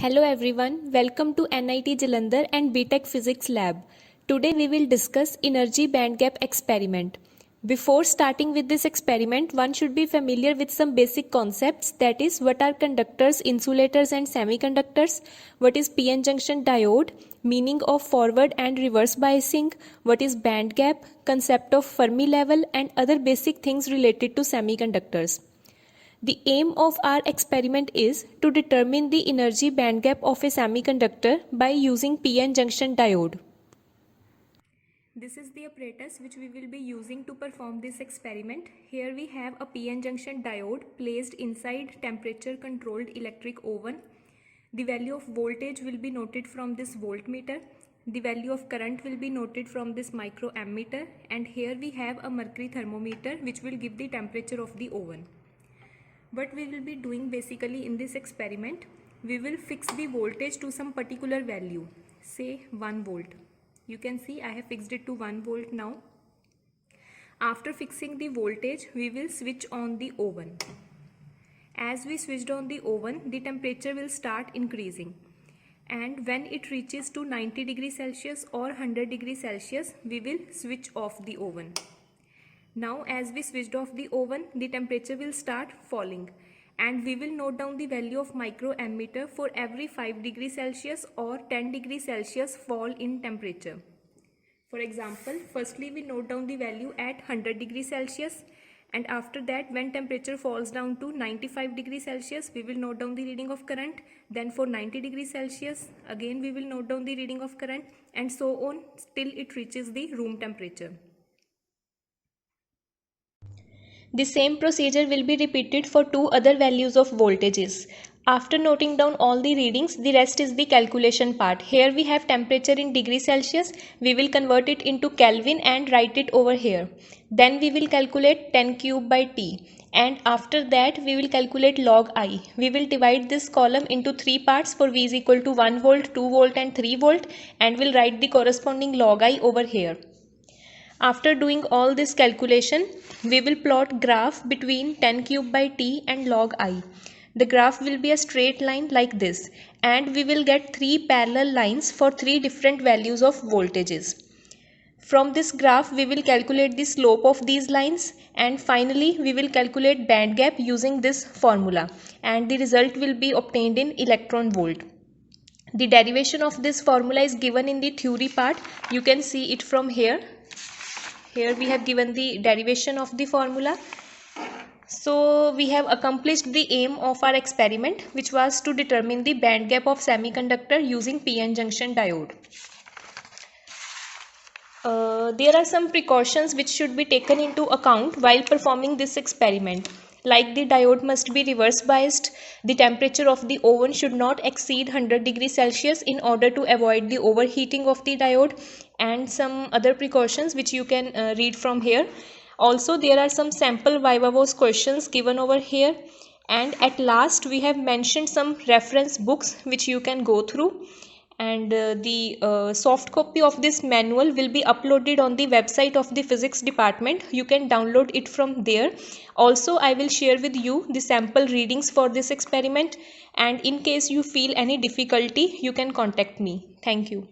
Hello everyone, welcome to NIT Jalandhar and BTech Physics Lab. Today we will discuss energy band gap experiment. Before starting with this experiment, one should be familiar with some basic concepts, that is, what are conductors, insulators and semiconductors, what is PN junction diode, meaning of forward and reverse biasing, what is band gap, concept of Fermi level and other basic things related to semiconductors. The aim of our experiment is to determine the energy band gap of a semiconductor by using PN junction diode. This is the apparatus which we will be using to perform this experiment. Here we have a PN junction diode placed inside temperature controlled electric oven. The value of voltage will be noted from this voltmeter. The value of current will be noted from this microammeter, and here we have a mercury thermometer which will give the temperature of the oven. What we will be doing basically in this experiment, we will fix the voltage to some particular value, say 1 volt. You can see I have fixed it to 1 volt now. After fixing the voltage, we will switch on the oven. As we switched on the oven, the temperature will start increasing. And when it reaches to 90 degrees Celsius or 100 degrees Celsius, we will switch off the oven. Now as we switched off the oven, the temperature will start falling and we will note down the value of microammeter for every 5 degrees Celsius or 10 degrees Celsius fall in temperature. For example, firstly we note down the value at 100 degrees Celsius, and after that when temperature falls down to 95 degrees Celsius, we will note down the reading of current. Then for 90 degrees Celsius, again we will note down the reading of current, and so on till it reaches the room temperature. The same procedure will be repeated for two other values of voltages. After noting down all the readings, the rest is the calculation part. Here we have temperature in degrees Celsius. We will convert it into Kelvin and write it over here. Then we will calculate 10 cube by T. And after that we will calculate log I. We will divide this column into three parts for V is equal to 1 volt, 2 volt and 3 volt, and will write the corresponding log I over here. After doing all this calculation, we will plot graph between 10 cube by T and log I. The graph will be a straight line like this, and we will get three parallel lines for three different values of voltages. From this graph, we will calculate the slope of these lines, and finally we will calculate band gap using this formula, and the result will be obtained in electron volt. The derivation of this formula is given in the theory part. You can see it from here. Here we have given the derivation of the formula. So we have accomplished the aim of our experiment, which was to determine the band gap of semiconductor using PN junction diode. There are some precautions which should be taken into account while performing this experiment. Like the diode must be reverse biased, the temperature of the oven should not exceed 100 degrees Celsius in order to avoid the overheating of the diode, and some other precautions which you can read from here. Also there are some sample viva voce questions given over here, and at last we have mentioned some reference books which you can go through, and the soft copy of this manual will be uploaded on the website of the physics department. You can download it from there. Also I will share with you the sample readings for this experiment, and in case you feel any difficulty you can contact me. Thank you.